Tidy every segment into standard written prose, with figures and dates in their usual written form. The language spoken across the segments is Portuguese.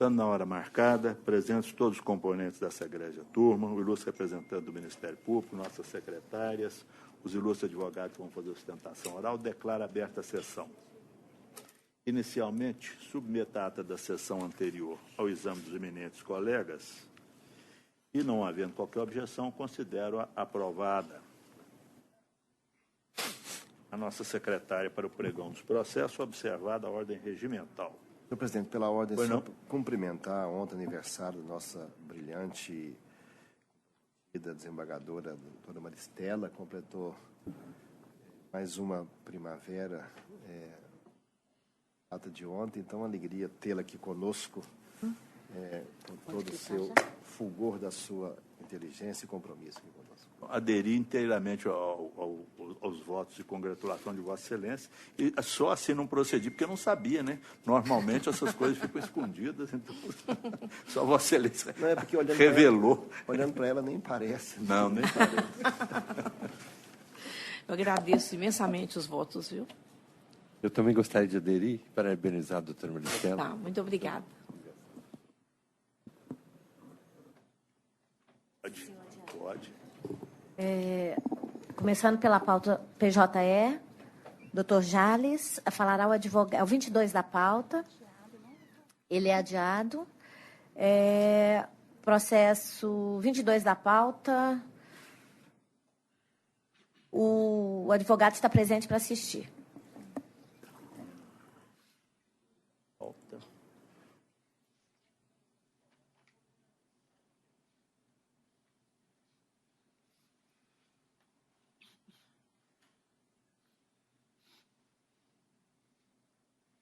Estando na hora marcada, presentes todos os componentes dessa egrégia turma, o ilustre representante do Ministério Público, nossas secretárias, os ilustres advogados que vão fazer a sustentação oral, declaro aberta a sessão. Inicialmente, submeta a ata da sessão anterior ao exame dos eminentes colegas e, não havendo qualquer objeção, considero-a aprovada. A nossa secretária para o pregão dos processos, observada a ordem regimental. Senhor presidente, pela ordem, só cumprimentar ontem aniversário da nossa brilhante desembargadora, doutora Maristela, completou mais uma primavera, data de ontem, então alegria tê-la aqui conosco, com todo o seu fulgor da sua inteligência e compromisso aqui conosco. Aderi inteiramente aos votos de congratulação de Vossa Excelência, e só assim não procedi, porque eu não sabia, né? Normalmente essas coisas ficam escondidas, então só Vossa Excelência não, é porque revelou. Olhando para ela, nem parece. Não, nem parece. Eu agradeço imensamente os votos, viu? Eu também gostaria de aderir, parabenizar a doutora Maristela. Tá, muito obrigada. Pode. Começando pela pauta PJE, doutor Jales, falará o advogado, o 22 da pauta, ele é adiado. Processo 22 da pauta, o advogado está presente para assistir.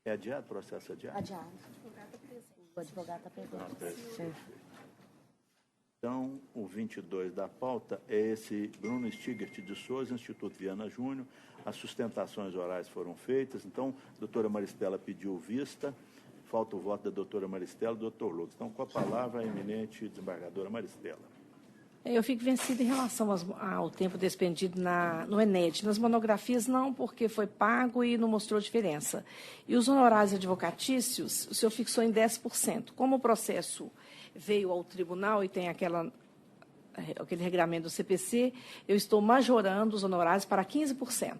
É adiado? Processo adiado? Adiado. O advogado está presente. Então, o 22 da pauta é esse Bruno Stigert de Souza, Instituto Viana Júnior. As sustentações orais foram feitas. Então, a doutora Maristela pediu vista. Falta o voto da doutora Maristela e do doutor Lucas. Então, com a palavra, a eminente desembargadora Maristela. Eu fico vencida em relação ao tempo despendido no ENED. Nas monografias, não, porque foi pago e não mostrou diferença. E os honorários advocatícios, o senhor fixou em 10%. Como o processo veio ao tribunal e tem aquele regramento do CPC, eu estou majorando os honorários para 15%.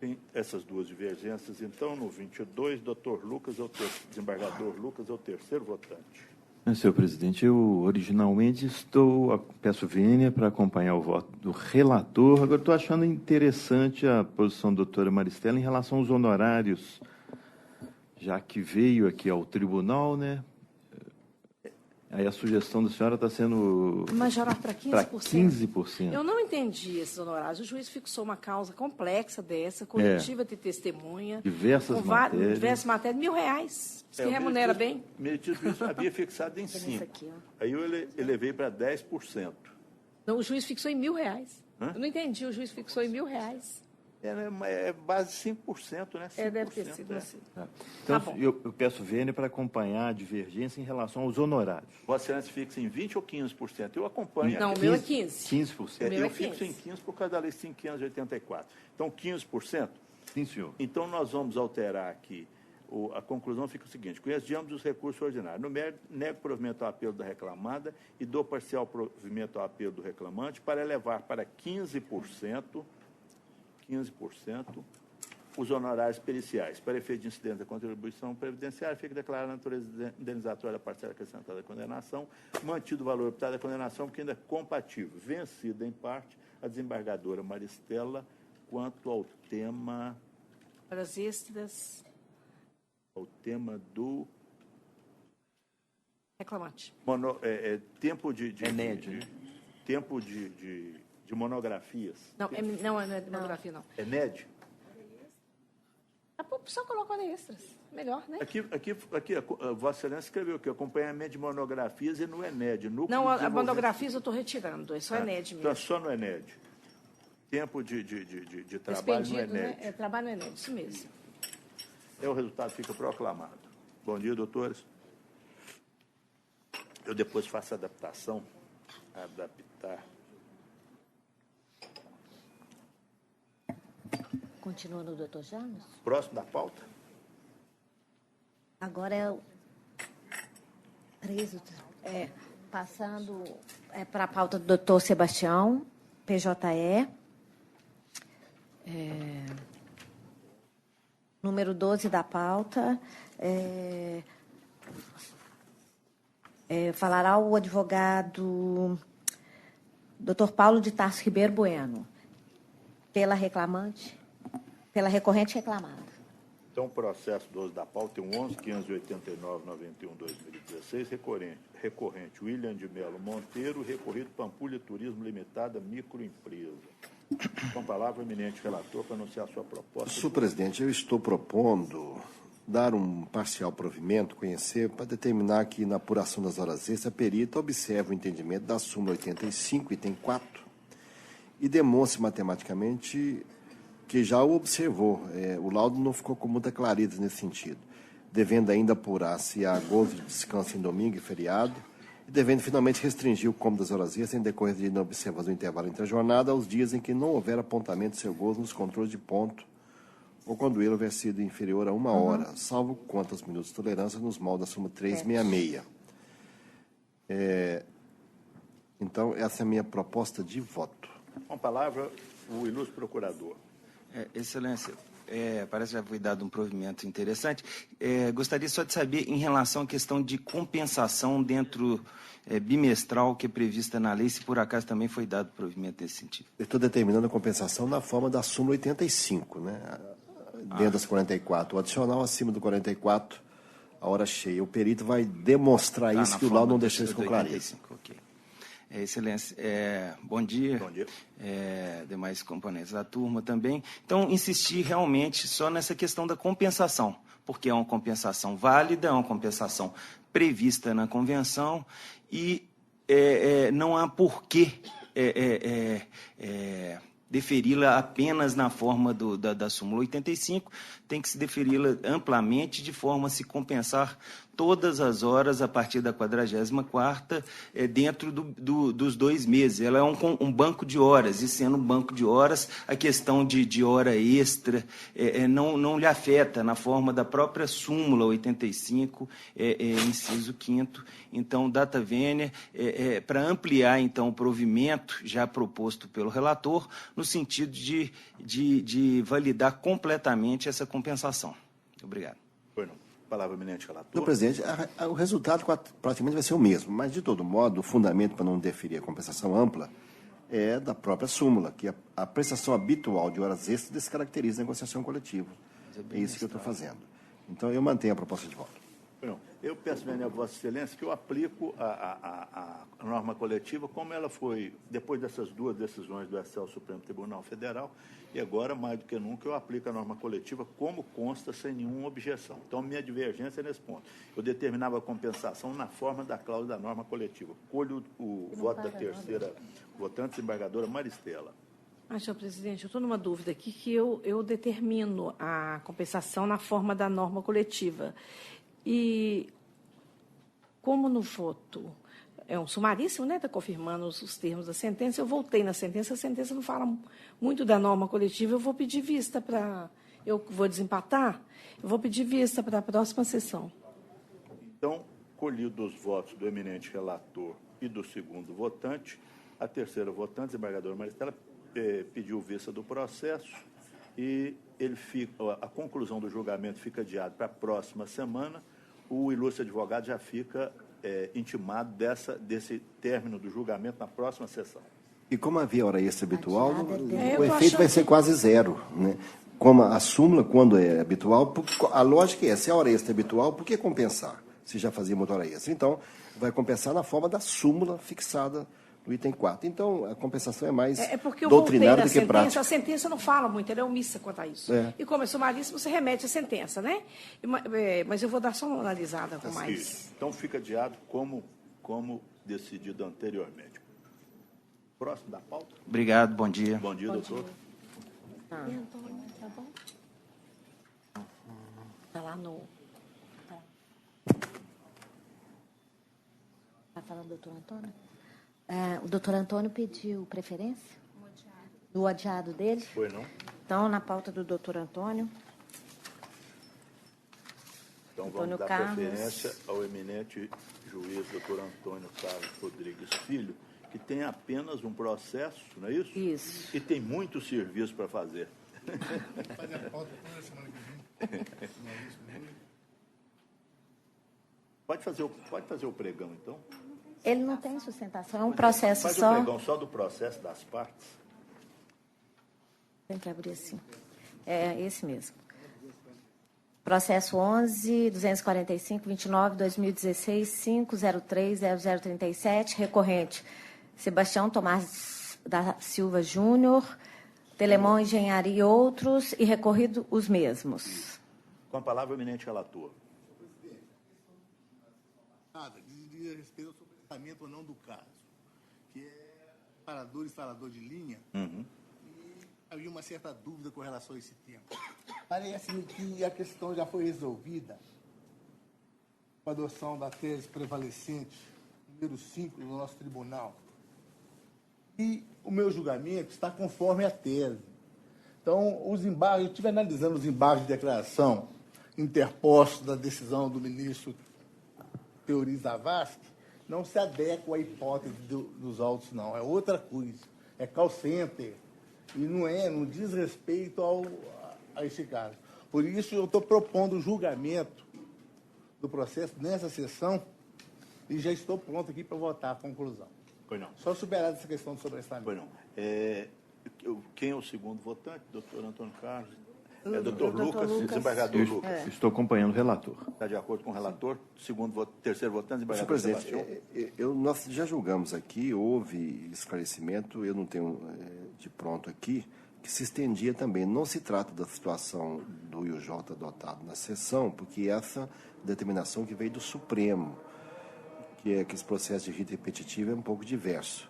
Tem essas duas divergências. Então, no 22, desembargador Lucas é o terceiro votante. Senhor presidente, eu originalmente peço vênia para acompanhar o voto do relator. Agora, estou achando interessante a posição da doutora Maristela em relação aos honorários, já que veio aqui ao tribunal, né? Aí a sugestão da senhora está sendo... Majorar para 15%. Para 15%. Eu não entendi esses honorários. O juiz fixou uma causa complexa dessa, coletiva de testemunha. Diversas matérias. R$1.000. Que remunera bem. O meritíssimo juiz havia fixado em 5%. Aí eu elevei para 10%. Não, o juiz fixou em R$1.000. Eu não entendi. O juiz fixou em R$1.000. É base 5%, né? 5%, deve ter sido assim. Então, tá, eu peço vênia para acompanhar a divergência em relação aos honorários. Vossa Excelência fixa em 20% ou 15%? Eu acompanho. Não, o meu é 15%. 15%. Eu fixo em 15% por causa da Lei 5.584. Então, 15%? Sim, senhor. Então, nós vamos alterar aqui. A conclusão fica o seguinte: conheço de ambos os recursos ordinários. No mérito, nego provimento ao apelo da reclamada e dou parcial provimento ao apelo do reclamante para elevar para 15% os honorários periciais. Para efeito de incidência da contribuição previdenciária, fica declarada a natureza indenizatória da parcela acrescentada da condenação, mantido o valor optado da condenação, porque ainda é compatível. Vencida, em parte, a desembargadora Maristela, quanto ao tema... Horas extras. Ao tema do... Reclamante. Tempo de ENED. Tempo de monografias. Não, não é monografia, não. ENED? Só coloca hora extras. Melhor, né? Aqui a Vossa Excelência escreveu que acompanhamento de monografias e no ENED. Não, a monografias eu estou retirando. É só ENED mesmo. Então, é só no ENED. Tempo de trabalho no ENED. Né? É trabalho no ENED, isso mesmo. O resultado fica proclamado. Bom dia, doutores. Eu depois faço a adaptação, adaptar. Continua no doutor Janos? Próximo da pauta? Agora é 13. Passando para a pauta do doutor Sebastião, PJE. Número 12 da pauta. Falará o advogado Dr. Paulo de Tarso Ribeiro Bueno, pela recorrente reclamada. Então, o processo 12 da pauta tem um 11.589/91/2016, recorrente William de Melo Monteiro, recorrido Pampulha Turismo Limitada, microempresa. Com a palavra, o eminente relator, para anunciar a sua proposta. Senhor presidente, eu estou propondo dar um parcial provimento, conhecer, para determinar que na apuração das horas extras, a perita observe o entendimento da súmula 85, item 4, e demonstre matematicamente que já o observou. O laudo não ficou com muita clareza nesse sentido, devendo ainda apurar se há gozo de descanso em domingo e feriado, e devendo finalmente restringir o cômodo das horas extras em decorrência de inobservância do intervalo entre a jornada aos dias em que não houver apontamento de seu gozo nos controles de ponto ou quando ele houver sido inferior a 1 hora, salvo quanto aos minutos de tolerância nos moldes da súmula 366. Então, essa é a minha proposta de voto. Com a palavra, o ilustre procurador. Excelência, parece que já foi dado um provimento interessante. Gostaria só de saber, em relação à questão de compensação dentro bimestral que é prevista na lei, se por acaso também foi dado provimento nesse sentido. Eu estou determinando a compensação na forma da súmula 85, né? Dentro das 44. O adicional acima do 44, a hora cheia. O perito vai demonstrar isso, que o laudo não deixou isso com clareza. Okay. Excelência, bom dia. Bom dia. Demais componentes da turma também. Então, insistir realmente só nessa questão da compensação, porque é uma compensação válida, é uma compensação prevista na convenção e não há porquê deferi-la apenas na forma da súmula 85, tem que se deferi-la amplamente, de forma a se compensar todas as horas a partir da 44ª, dentro dos 2 meses. Ela é um banco de horas, e sendo um banco de horas, a questão de hora extra não lhe afeta na forma da própria súmula 85, inciso 5º. Então, data vênia, para ampliar, então, o provimento já proposto pelo relator, no sentido de validar completamente essa compensação. Obrigado. Foi não. Palavra, eminente relator. Senhor presidente, o resultado praticamente vai ser o mesmo, mas, de todo modo, o fundamento para não deferir a compensação ampla é da própria súmula, que a prestação habitual de horas extras descaracteriza a negociação coletiva. É isso que eu estou fazendo. Então, eu mantenho a proposta de voto. Não. Eu peço, a Vossa Excelência, que eu aplico a norma coletiva como ela foi, depois dessas 2 decisões do STF Supremo Tribunal Federal, e agora, mais do que nunca, eu aplico a norma coletiva como consta, sem nenhuma objeção. Então, minha divergência é nesse ponto. Eu determinava a compensação na forma da cláusula da norma coletiva. Colho o voto da terceira votante, desembargadora Maristela. Senhor presidente, eu estou numa dúvida aqui, que eu determino a compensação na forma da norma coletiva. E, como no voto é um sumaríssimo, né, está confirmando os termos da sentença, eu voltei na sentença, a sentença não fala muito da norma coletiva, eu vou pedir vista para... Eu vou desempatar, eu vou pedir vista para a próxima sessão. Então, colhidos os votos do eminente relator e do segundo votante, a terceira votante, desembargadora Maristela, pediu vista do processo e a conclusão do julgamento fica adiada para a próxima semana. O ilustre advogado já fica intimado desse término do julgamento na próxima sessão. E como havia hora extra habitual, o efeito vai ser quase zero, né? Como a súmula, quando é habitual, a lógica é, se a hora extra é habitual, por que compensar, se já fazia muita hora extra? Então, vai compensar na forma da súmula fixada no item 4. Então, a compensação é mais doutrinária do que prática. A sentença não fala muito, ela é omissa quanto a isso. E como é sumaríssimo, você remete à sentença, né? Mas eu vou dar só uma analisada com mais... Isso. Então, fica adiado como decidido anteriormente. Próximo da pauta. Obrigado, bom dia. Bom dia, doutor. Tá bom? Está lá no... Está falando do doutor Antônio? O doutor Antônio pediu preferência? Do adiado dele? Foi, não? Então, na pauta do doutor Antônio. Então, Então Antônio vamos dar Carlos. preferência ao eminente juiz Dr. Antônio Carlos Rodrigues Filho, que tem apenas um processo, não é isso? Isso. E tem muito serviço para fazer. Pode fazer o pregão, então? Ele não tem sustentação, é um processo Faz só. o pregão só do processo das partes. Tem que abrir assim. É esse mesmo. Processo 11.245.29.2016.503.0037, recorrente Sebastião Tomás da Silva Júnior, Telemon Engenharia e outros, e recorrido os mesmos. Com a palavra, o eminente relator. Dizia respeito ao sobrestamento ou não do caso, que é parador e instalador de linha, e havia uma certa dúvida com relação a esse tema. Parece-me que a questão já foi resolvida com a adoção da tese prevalecente, número 5 do nosso tribunal. E o meu julgamento está conforme a tese. Então, os embargos, eu estive analisando os embargos de declaração interpostos da decisão do ministro Teori Zavascki, não se adequa à hipótese dos autos, não. É outra coisa. É call center. E não diz respeito a esse caso. Por isso, eu estou propondo o julgamento do processo nessa sessão e já estou pronto aqui para votar a conclusão. Pois não. Só superar essa questão do sobrestamento. Pois não. Quem é o segundo votante? Doutor Antônio Carlos? Doutor Lucas, desembargador Lucas. Estou acompanhando o relator. Está de acordo com o relator? Terceiro votante, Senhor desembargador presidente, Sebastião? nós já julgamos aqui, houve esclarecimento, eu não tenho de pronto aqui, que se estendia também. Não se trata da situação do IUJ adotado na sessão, porque essa determinação que veio do Supremo, que é que esse processo de rito repetitivo é um pouco diverso.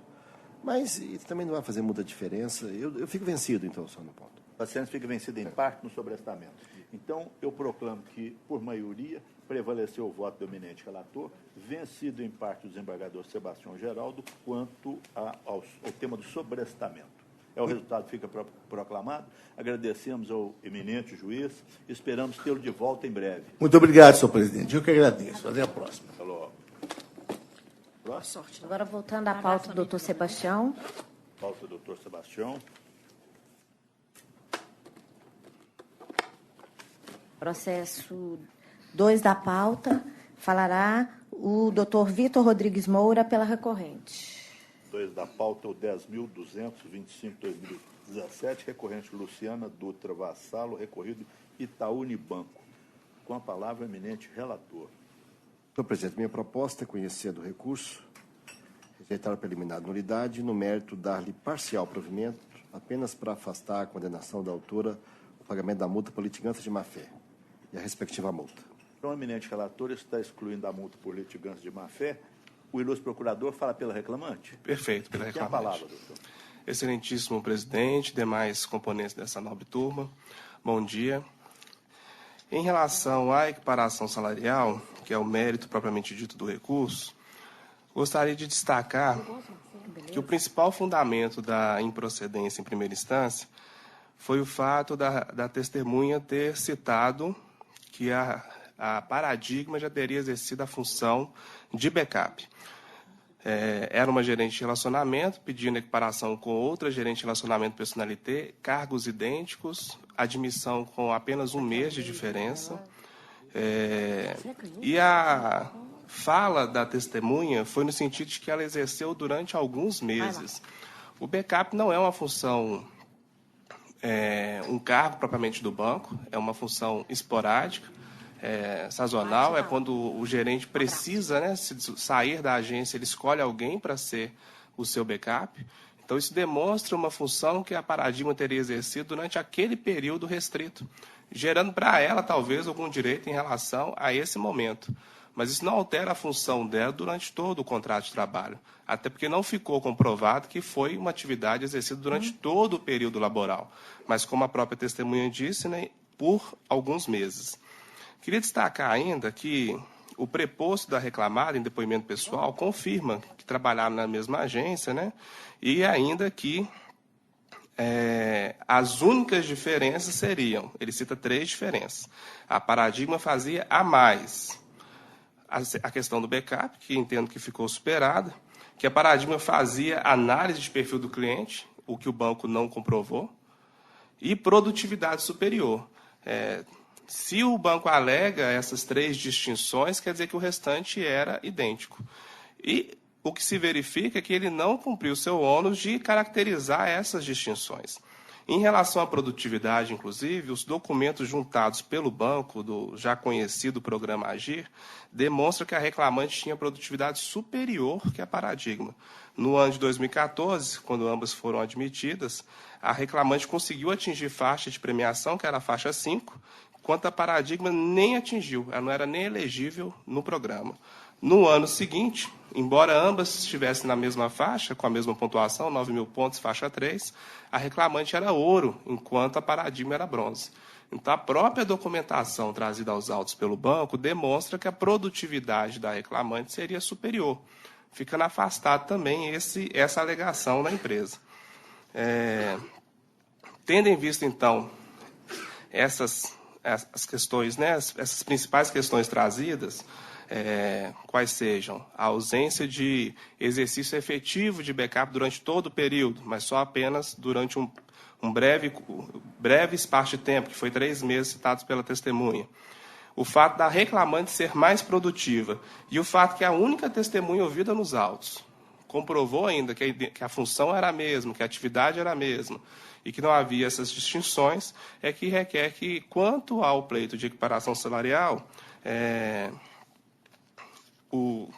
Mas isso também não vai fazer muita diferença. Eu fico vencido, então, só no ponto. A sentença fica vencida em parte no sobrestamento. Então, eu proclamo que, por maioria, prevaleceu o voto do eminente relator, vencido em parte o desembargador Sebastião Geraldo, quanto ao tema do sobrestamento. O resultado fica proclamado. Agradecemos ao eminente juiz, esperamos tê-lo de volta em breve. Muito obrigado, senhor presidente. Eu que agradeço. Até a próxima. Até logo. Próximo. Agora, voltando à pauta do doutor Sebastião. Pauta do doutor Sebastião. Processo 2 da pauta, falará o doutor Vitor Rodrigues Moura pela recorrente. 2 da pauta, o 10.225/2017, recorrente Luciana Dutra Vassalo, recorrido Itaú Unibanco. Com a palavra, o eminente relator. Senhor presidente, minha proposta é conhecer do recurso, rejeitar o preliminar de nulidade e, no mérito, dar-lhe parcial provimento, apenas para afastar a condenação da autora o pagamento da multa por litigância de má-fé e a respectiva multa. Então, o eminente relator está excluindo a multa por litigância de má-fé. O ilustre procurador fala pela reclamante? Perfeito, pela Tem a reclamante. palavra, doutor. Excelentíssimo presidente, demais componentes dessa nobre turma, bom dia. Em relação à equiparação salarial, que é o mérito propriamente dito do recurso, gostaria de destacar que o principal fundamento da improcedência em primeira instância foi o fato da testemunha ter citado que a Paradigma já teria exercido a função de backup. Era uma gerente de relacionamento, pedindo equiparação com outra gerente de relacionamento personalité, cargos idênticos, admissão com apenas 1 mês de diferença. E a fala da testemunha foi no sentido de que ela exerceu durante alguns meses. O backup não é uma função, um cargo propriamente do banco, é uma função esporádica, sazonal, é quando o gerente precisa, né, sair da agência, ele escolhe alguém para ser o seu backup. Então, isso demonstra uma função que a Paradigma teria exercido durante aquele período restrito, gerando para ela, talvez, algum direito em relação a esse momento. Mas isso não altera a função dela durante todo o contrato de trabalho, até porque não ficou comprovado que foi uma atividade exercida durante todo o período laboral, mas, como a própria testemunha disse, né, por alguns meses. Queria destacar ainda que o preposto da reclamada em depoimento pessoal confirma que trabalharam na mesma agência, né? E ainda que as únicas diferenças seriam, ele cita 3 diferenças. A Paradigma fazia a mais. A questão do backup, que entendo que ficou superada, que a Paradigma fazia análise de perfil do cliente, o que o banco não comprovou, e produtividade superior. Se o banco alega essas 3 distinções, quer dizer que o restante era idêntico. E o que se verifica é que ele não cumpriu o seu ônus de caracterizar essas distinções. Em relação à produtividade, inclusive, os documentos juntados pelo banco, do já conhecido programa Agir, demonstram que a reclamante tinha produtividade superior que a Paradigma. No ano de 2014, quando ambas foram admitidas, a reclamante conseguiu atingir faixa de premiação, que era a faixa 5, enquanto a Paradigma nem atingiu, ela não era nem elegível no programa. No ano seguinte, embora ambas estivessem na mesma faixa, com a mesma pontuação, 9.000 pontos, faixa 3, a reclamante era ouro, enquanto a Paradigma era bronze. Então, a própria documentação trazida aos autos pelo banco demonstra que a produtividade da reclamante seria superior, ficando afastado também essa alegação da empresa. Tendo em vista, então, essas questões, né, essas principais questões trazidas, quais sejam a ausência de exercício efetivo de backup durante todo o período, mas só apenas durante um breve espaço de tempo, que foi 3 meses citados pela testemunha. O fato da reclamante ser mais produtiva e o fato que a única testemunha ouvida nos autos comprovou ainda que a função era a mesma, que a atividade era a mesma e que não havia essas distinções, é que requer que, quanto ao pleito de equiparação salarial,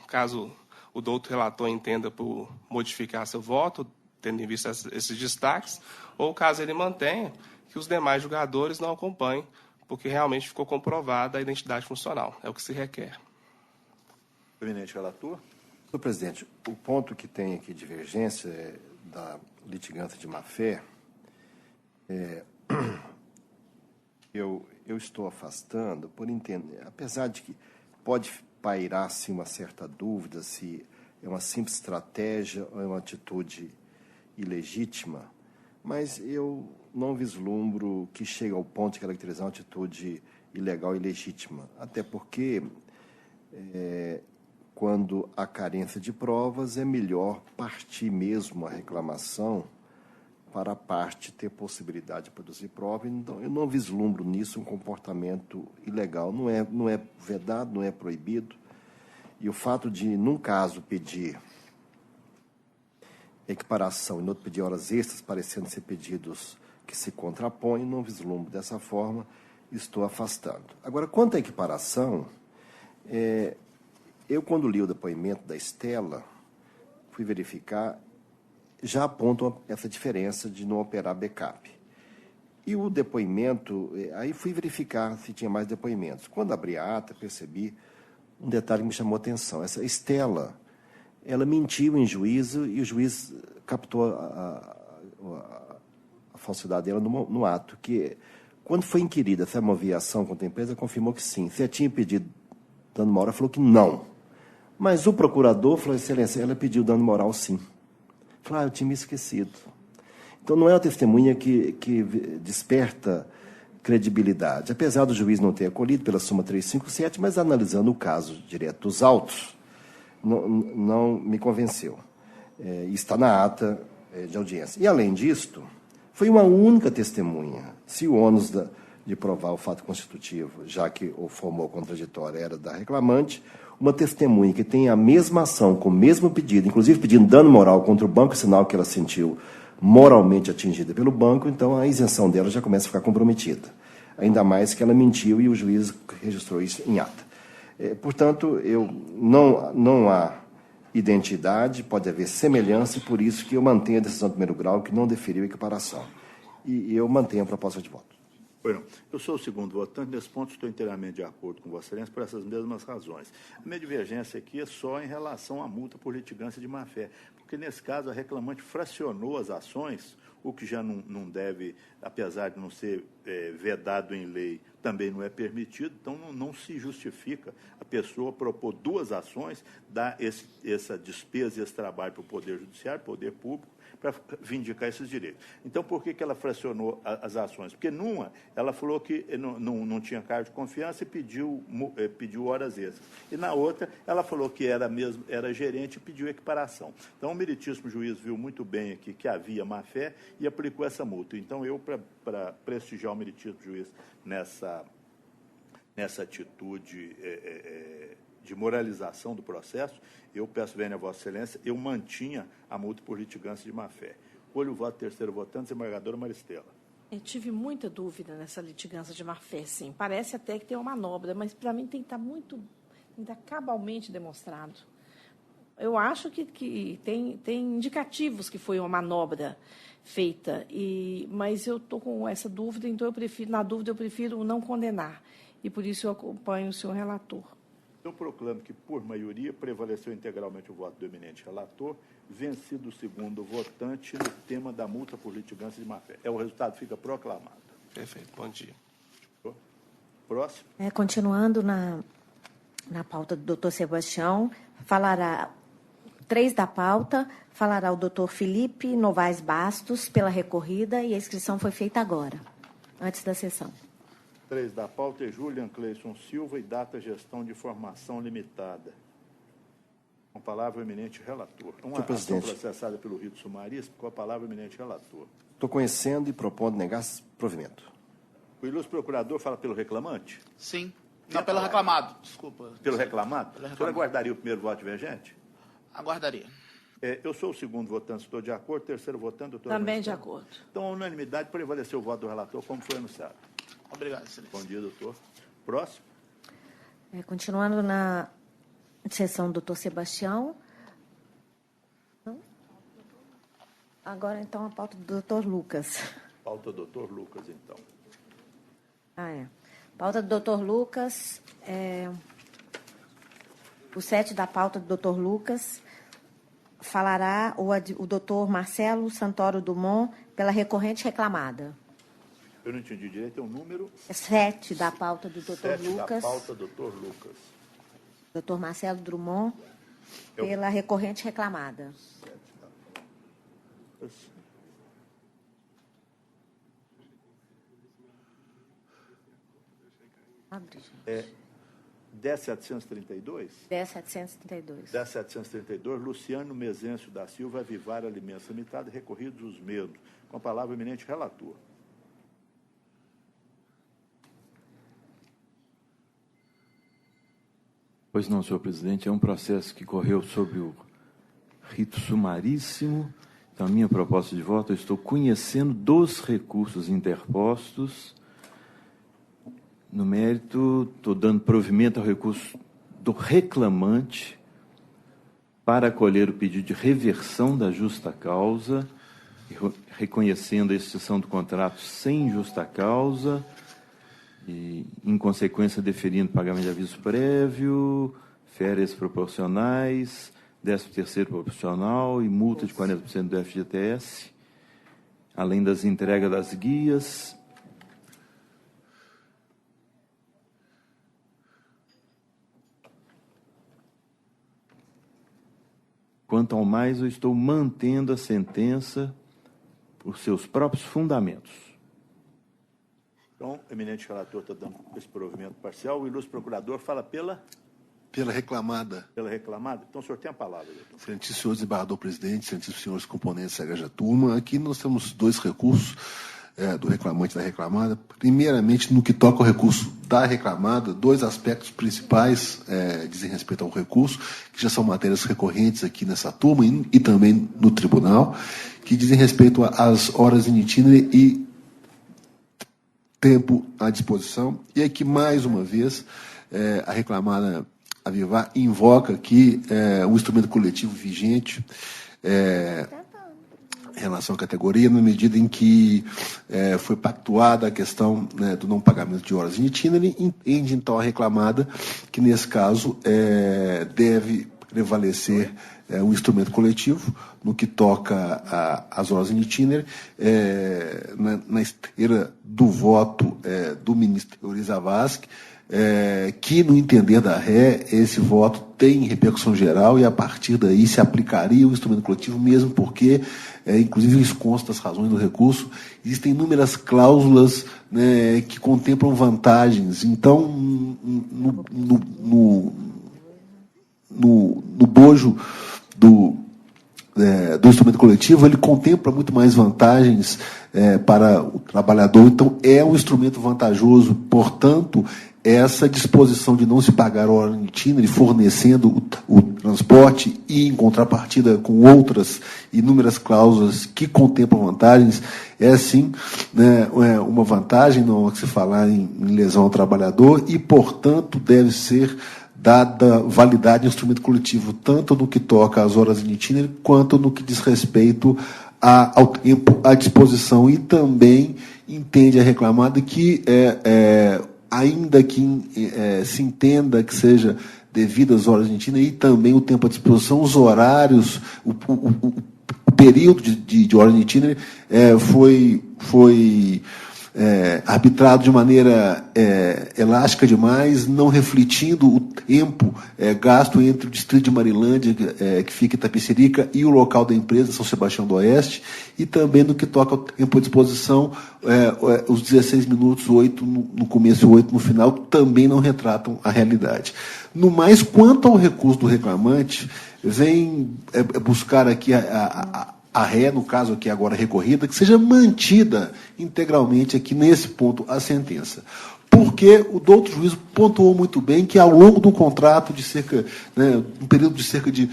caso o doutor relator entenda por modificar seu voto, tendo em vista esses destaques, ou caso ele mantenha que os demais julgadores não acompanhem, porque realmente ficou comprovada a identidade funcional. É o que se requer. Eminente relator. Senhor presidente, o ponto que tem aqui divergência da litigância de má-fé, eu estou afastando por entender, apesar de que pode pairar sim uma certa dúvida se é uma simples estratégia ou é uma atitude ilegítima, mas eu não vislumbro que chegue ao ponto de caracterizar uma atitude ilegal e ilegítima, até porque quando há carência de provas é melhor partir mesmo a reclamação para a parte ter possibilidade de produzir prova. Então, eu não vislumbro nisso um comportamento ilegal. Não é vedado, não é proibido. E o fato de, num caso, pedir equiparação e no outro pedir horas extras, parecendo ser pedidos que se contrapõem, não vislumbro dessa forma, estou afastando. Agora, quanto à equiparação, eu, quando li o depoimento da Estela, fui verificar, já apontam essa diferença de não operar backup. E o depoimento, aí fui verificar se tinha mais depoimentos. Quando abri a ata, percebi um detalhe que me chamou a atenção. Essa Estela, ela mentiu em juízo e o juiz captou a falsidade dela no ato, que quando foi inquirida se movia ação contra a empresa, confirmou que sim. Se ela tinha pedido dano moral, falou que não. Mas o procurador falou, excelência, ela pediu dano moral sim. Falei, eu tinha me esquecido. Então, não é uma testemunha que desperta credibilidade. Apesar do juiz não ter acolhido pela súmula 357, mas analisando o caso direto dos autos, não me convenceu. Está na ata de audiência. E, além disto, foi uma única testemunha. Se o ônus de provar o fato constitutivo, já que o formou contraditório era da reclamante, uma testemunha que tem a mesma ação, com o mesmo pedido, inclusive pedindo dano moral contra o banco, sinal que ela sentiu moralmente atingida pelo banco, então a isenção dela já começa a ficar comprometida. Ainda mais que ela mentiu e o juiz registrou isso em ata. Portanto, não há identidade, pode haver semelhança, e por isso que eu mantenho a decisão de primeiro grau que não deferiu equiparação. E eu mantenho a proposta de voto. Bueno, eu sou o segundo votante, nesse ponto estou inteiramente de acordo com Vossa Excelência por essas mesmas razões. A minha divergência aqui é só em relação à multa por litigância de má-fé, porque nesse caso a reclamante fracionou as ações, o que já não deve, apesar de não ser vedado em lei, também não é permitido, então não se justifica a pessoa propor 2 ações, dar essa despesa e esse trabalho para o Poder Judiciário, Poder Público, para vindicar esses direitos. Então, por que ela fracionou as ações? Porque numa, ela falou que não tinha cargo de confiança e pediu horas extras. E na outra, ela falou que era gerente e pediu equiparação. Então, o meritíssimo juiz viu muito bem aqui que havia má-fé e aplicou essa multa. Então, eu, para prestigiar o meritíssimo juiz nessa atitude de moralização do processo, eu peço, vênia a Vossa Excelência, eu mantinha a multa por litigância de má-fé. Olho o voto do terceiro votante, desembargadora Maristela. Eu tive muita dúvida nessa litigância de má-fé, sim. Parece até que tem uma manobra, mas, para mim, tem que estar cabalmente demonstrado. Eu acho que tem indicativos que foi uma manobra feita, mas eu estou com essa dúvida, então eu prefiro não condenar. E, por isso, eu acompanho o senhor relator. Eu proclamo que, por maioria, prevaleceu integralmente o voto do eminente relator, vencido o segundo votante no tema da multa por litigância de má-fé. O resultado fica proclamado. Perfeito. Bom dia. Próximo. Continuando na pauta do doutor Sebastião, falará 3 da pauta, falará o doutor Felipe Novaes Bastos pela recorrida e a inscrição foi feita agora, antes da sessão. 3 da pauta é Julian Cleison Silva e Data Gestão de Formação Limitada. Com a palavra o eminente relator. Uma ação processada pelo rito sumaríssimo, com a palavra o eminente relator. Estou conhecendo e propondo negar provimento. O ilustre procurador fala pelo reclamante? Sim. Não, pelo reclamado, desculpa. Pelo reclamado? O senhor aguardaria o primeiro voto divergente? Aguardaria. Eu sou o segundo votante, estou de acordo. Terceiro votante, doutor. Também de acordo. Então, a unanimidade prevaleceu o voto do relator, como foi anunciado. Obrigado, excelência. Bom dia, doutor. Próximo. Continuando na sessão do doutor Sebastião. Agora, então, a pauta do doutor Lucas. Pauta do doutor Lucas, então. Pauta do doutor Lucas. O 7 da pauta do doutor Lucas falará o doutor Marcelo Santoro Dumont pela recorrente reclamada. Eu não entendi direito, é o número... 7 da pauta do doutor 7 Lucas. da pauta do doutor Lucas. Doutor Marcelo Drummond pela recorrente reclamada. 7 da pauta. 10.732? 10.732. 10.732, Luciano Mezencio da Silva, Avivar Alimentos Limitada, recorridos os mesmos. Com a palavra, o eminente relator. Pois não, senhor presidente, é um processo que correu sob o rito sumaríssimo. Então, a minha proposta de voto, eu estou conhecendo dos recursos interpostos. No mérito, estou dando provimento ao recurso do reclamante para acolher o pedido de reversão da justa causa, reconhecendo a extinção do contrato sem justa causa, e, em consequência, deferindo pagamento de aviso prévio, férias proporcionais, 13º proporcional e multa de 40% do FGTS, além das entregas das guias. Quanto ao mais, eu estou mantendo a sentença por seus próprios fundamentos. Então, o eminente relator está dando esse provimento parcial. O ilustre procurador fala pela reclamada. Pela reclamada? Então, o senhor tem a palavra, doutor. Excelentíssimo senhor desembargador presidente, excelentíssimos senhores componentes da Gaja Turma, aqui nós temos 2 recursos do reclamante e da reclamada. Primeiramente, no que toca ao recurso da reclamada, 2 aspectos principais dizem respeito ao recurso, que já são matérias recorrentes aqui nessa turma e também no tribunal, que dizem respeito às horas in itinere e tempo à disposição. E aqui, mais uma vez, a reclamada Avivar invoca aqui um instrumento coletivo vigente em relação à categoria, na medida em que foi pactuada a questão do não pagamento de horas in itinere, entende então a reclamada que, nesse caso, deve prevalecer o instrumento coletivo no que toca às horas in itinere, na esteira do voto do ministro Euri Zavascki, que, no entender da Ré, esse voto tem repercussão geral e, a partir daí, se aplicaria o instrumento coletivo, mesmo porque, inclusive, isso consta das razões do recurso, existem inúmeras cláusulas, né, que contemplam vantagens. Então, no bojo do instrumento coletivo, ele contempla muito mais vantagens para o trabalhador. Então, é um instrumento vantajoso. Portanto, essa disposição de não se pagar hora itinerante, fornecendo o transporte e, em contrapartida, com outras inúmeras cláusulas que contemplam vantagens, é, sim, né, uma vantagem, não há que se falar em lesão ao trabalhador, e, portanto, deve ser dada validade ao instrumento coletivo, tanto no que toca às horas in itinere, quanto no que diz respeito ao tempo à disposição. E também entende a reclamada que, ainda que se entenda que seja devido às horas in itinere e também o tempo à disposição, os horários, o período de horas in itinere foi arbitrado de maneira elástica demais, não refletindo o tempo gasto entre o distrito de Marilândia, que fica em Itapecerica, e o local da empresa, São Sebastião do Oeste, e também no que toca ao tempo à disposição, os 16 minutos, 8 no começo e 8 no final, também não retratam a realidade. No mais, quanto ao recurso do reclamante, vem buscar aqui a ré, no caso aqui agora recorrida, que seja mantida integralmente aqui nesse ponto a sentença. Porque o doutor juiz pontuou muito bem que, ao longo de um contrato de um período de cerca de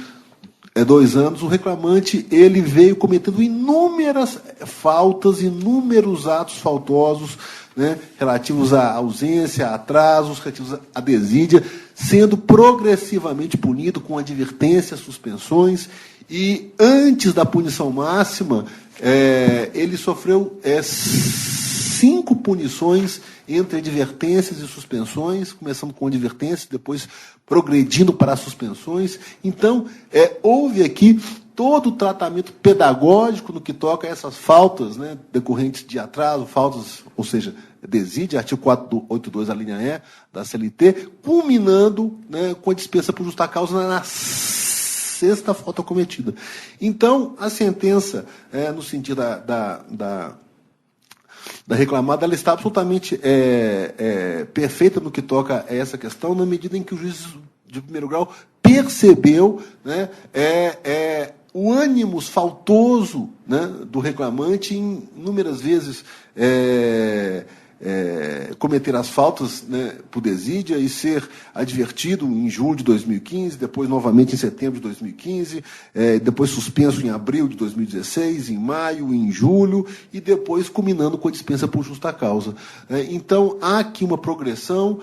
2 anos, o reclamante ele veio cometendo inúmeras faltas, inúmeros atos faltosos, né, relativos à ausência, a atrasos, relativos à desídia, sendo progressivamente punido com advertências, suspensões. E, antes da punição máxima, ele sofreu 5 punições entre advertências e suspensões, começando com advertências, depois progredindo para suspensões. Então, houve aqui todo o tratamento pedagógico no que toca a essas faltas, né, decorrentes de atraso, faltas, ou seja, desídia, artigo 482, a linha E da CLT, culminando, né, com a dispensa por justa causa na 6ª falta cometida. Então, a sentença, no sentido da reclamada, ela está absolutamente perfeita no que toca a essa questão, na medida em que o juiz de primeiro grau percebeu, né, o ânimos faltoso, né, do reclamante em inúmeras vezes cometer as faltas, né, por desídia e ser advertido em julho de 2015, depois novamente em setembro de 2015, depois suspenso em abril de 2016, em maio, em julho, e depois culminando com a dispensa por justa causa. Então, há aqui uma progressão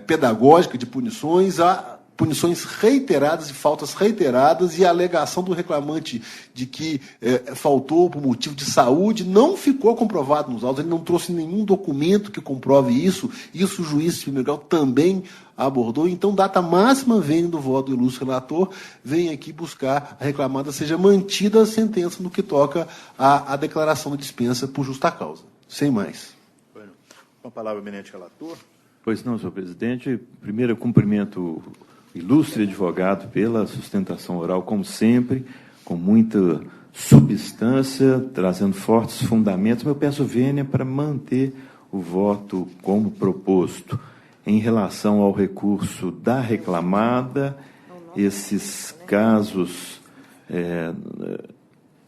pedagógica de punições, há punições reiteradas e faltas reiteradas, e a alegação do reclamante de que faltou por motivo de saúde não ficou comprovado nos autos, ele não trouxe nenhum documento que comprove isso o juiz de primeiro grau também abordou. Então, data máxima vem do voto do ilustre relator, vem aqui buscar a reclamada seja mantida a sentença no que toca à declaração de dispensa por justa causa. Sem mais. Com a palavra, eminente relator. Pois não, senhor presidente. Primeiro, eu cumprimento o ilustre advogado pela sustentação oral, como sempre, com muita substância, trazendo fortes fundamentos. Mas eu peço vênia para manter o voto como proposto. Em relação ao recurso da reclamada, esses casos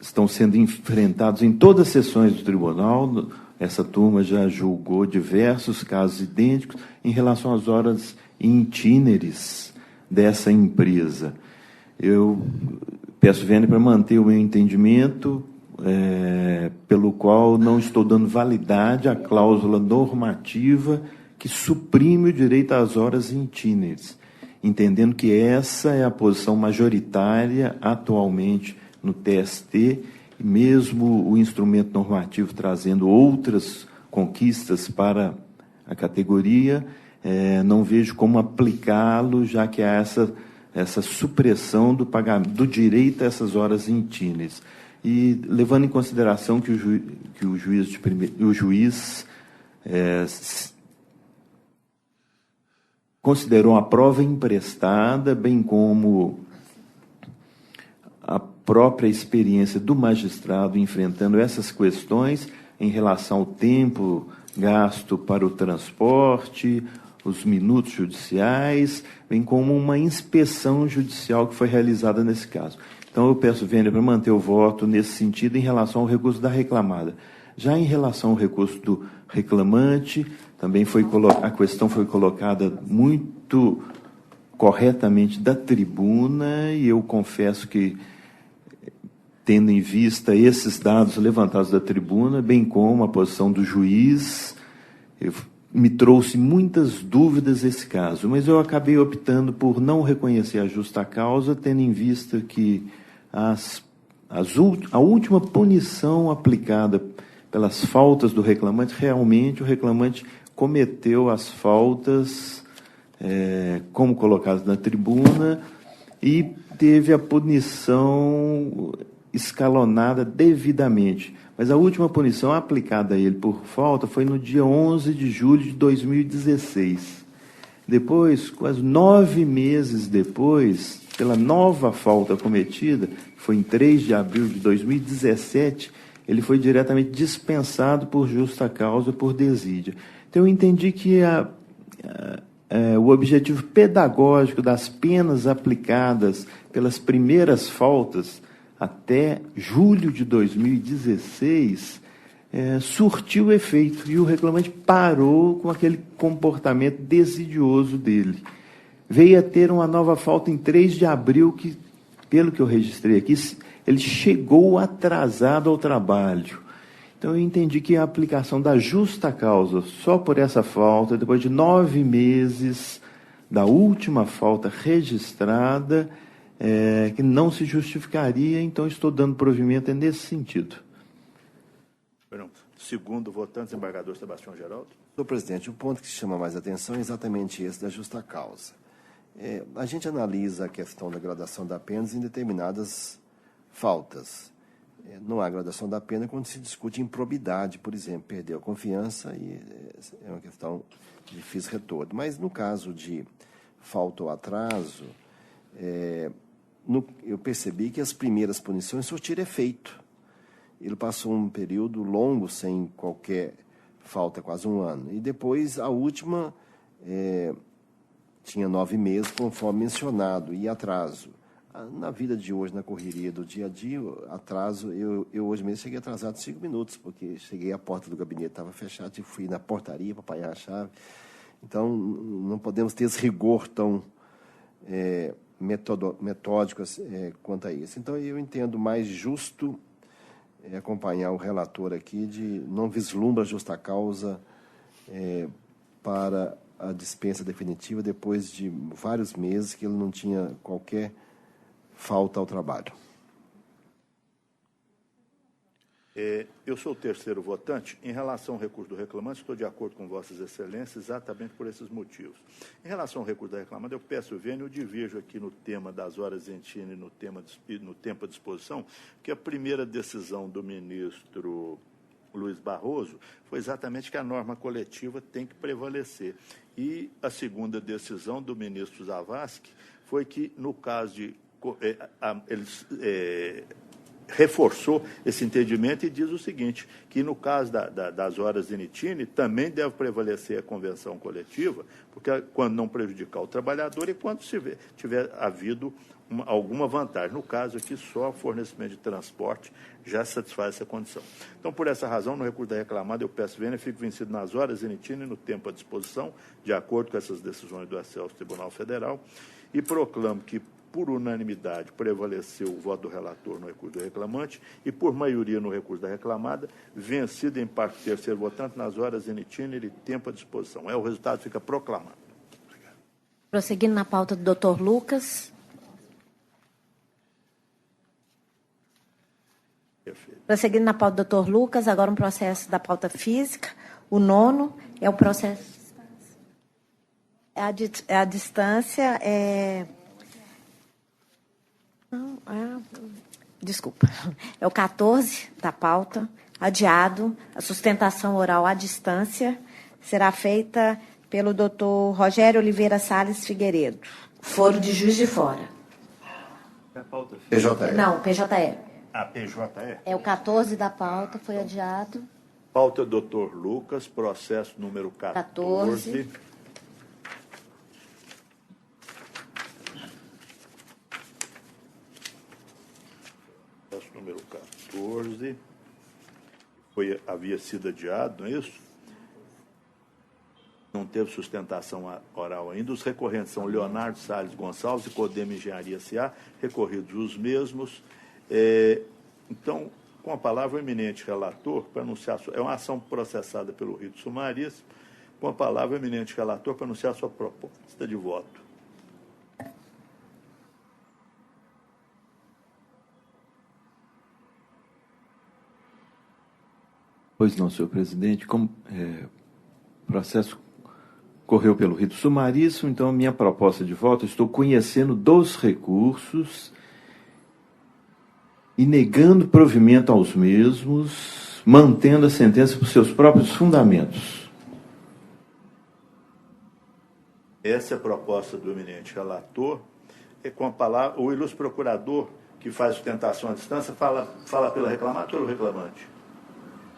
estão sendo enfrentados em todas as sessões do tribunal. Essa turma já julgou diversos casos idênticos em relação às horas in itinere dessa empresa. Eu peço vênia para manter o meu entendimento, pelo qual não estou dando validade à cláusula normativa que suprime o direito às horas in itinere, entendendo que essa é a posição majoritária atualmente no TST, e mesmo o instrumento normativo trazendo outras conquistas para a categoria, não vejo como aplicá-lo, já que há essa supressão do pagamento, do direito a essas horas in itinere. E levando em consideração que o juiz considerou a prova emprestada, bem como a própria experiência do magistrado enfrentando essas questões em relação ao tempo gasto para o transporte, os minutos judiciais, bem como uma inspeção judicial que foi realizada nesse caso. Então, eu peço, Vênia, para manter o voto nesse sentido em relação ao recurso da reclamada. Já em relação ao recurso do reclamante, também a questão foi colocada muito corretamente da tribuna, e eu confesso que, tendo em vista esses dados levantados da tribuna, bem como a posição do juiz, me trouxe muitas dúvidas esse caso, mas eu acabei optando por não reconhecer a justa causa, tendo em vista que a última punição aplicada pelas faltas do reclamante, realmente o reclamante cometeu as faltas, como colocadas na tribuna, e teve a punição escalonada devidamente. Mas a última punição aplicada a ele por falta foi no dia 11 de julho de 2016. Depois, quase 9 meses depois, pela nova falta cometida, que foi em 3 de abril de 2017, ele foi diretamente dispensado por justa causa, por desídia. Então, eu entendi que o objetivo pedagógico das penas aplicadas pelas primeiras faltas até julho de 2016 surtiu efeito, e o reclamante parou com aquele comportamento desidioso dele. Veio a ter uma nova falta em 3 de abril, que, pelo que eu registrei aqui, ele chegou atrasado ao trabalho. Então, eu entendi que a aplicação da justa causa só por essa falta, depois de 9 meses da última falta registrada, que não se justificaria, então estou dando provimento nesse sentido. Segundo votante, desembargador Sebastião Geraldo. Senhor presidente, o ponto que chama mais atenção é exatamente esse da justa causa. A gente analisa a questão da gradação da pena em determinadas faltas. Não há gradação da pena quando se discute improbidade, por exemplo, perdeu a confiança, e é uma questão de difícil retorno. Mas no caso de falta ou atraso, eu percebi que as primeiras punições surtiram efeito. Ele passou um período longo sem qualquer falta, quase 1 ano. E depois, a última, tinha 9 meses, conforme mencionado, e atraso. Na vida de hoje, na correria do dia a dia, atraso, eu hoje mesmo cheguei atrasado 5 minutos, porque cheguei à porta do gabinete, estava fechado, e fui na portaria para apanhar a chave. Então, não podemos ter esse rigor tão metódico quanto a isso. Então, eu entendo mais justo acompanhar o relator aqui, de não vislumbra justa causa para a dispensa definitiva, depois de vários meses que ele não tinha qualquer falta ao trabalho. Eu sou o terceiro votante. Em relação ao recurso do reclamante, estou de acordo com Vossas Excelências exatamente por esses motivos. Em relação ao recurso da reclamada, eu peço, Vênia, eu divirjo aqui no tema das horas em Tine e no tempo à disposição, que a primeira decisão do ministro Luiz Barroso foi exatamente que a norma coletiva tem que prevalecer. E a segunda decisão do ministro Zavascki foi que, no caso de... reforçou esse entendimento e diz o seguinte, que no caso das horas in itine também deve prevalecer a convenção coletiva, porque quando não prejudicar o trabalhador e quando tiver havido alguma vantagem. No caso aqui, só fornecimento de transporte já satisfaz essa condição. Então, por essa razão, no recurso da reclamada, eu peço vênia, fico vencido nas horas in itine e no tempo à disposição, de acordo com essas decisões do Excelso Tribunal Federal, e proclamo que, por unanimidade, prevaleceu o voto do relator no recurso do reclamante e, por maioria, no recurso da reclamada, vencido em parte terceiro votante nas horas in itinere e tempo à disposição. O resultado fica proclamado. Obrigado. Prosseguindo na pauta do Dr. Lucas. Perfeito. Prosseguindo na pauta do Dr. Lucas, agora um processo da pauta física. O 9º é o processo... a distância, desculpa. É o 14 da pauta, adiado. A sustentação oral à distância será feita Pelo doutor Rogério Oliveira Salles Figueiredo. Foro de Juiz de Fora. PJE. Não, PJE. A PJE. É o 14 da pauta, foi adiado. Pauta Dr. Lucas, processo número 14. Processo número 14. Havia sido adiado, não é isso? Não teve sustentação oral ainda. Os recorrentes são Leonardo Salles Gonçalves e Codema Engenharia S.A., recorridos os mesmos. Então, com a palavra, o eminente relator, para anunciar é uma ação processada pelo rito sumaríssimo, com a palavra, o eminente relator, para anunciar sua proposta de voto. Pois não, senhor presidente. Como o processo correu pelo rito sumaríssimo, então, minha proposta de voto, estou conhecendo dos recursos e negando provimento aos mesmos, mantendo a sentença por seus próprios fundamentos. Essa é a proposta do eminente relator. Com a palavra, o ilustre procurador, que faz sustentação à distância, fala pela reclamatória ou reclamante?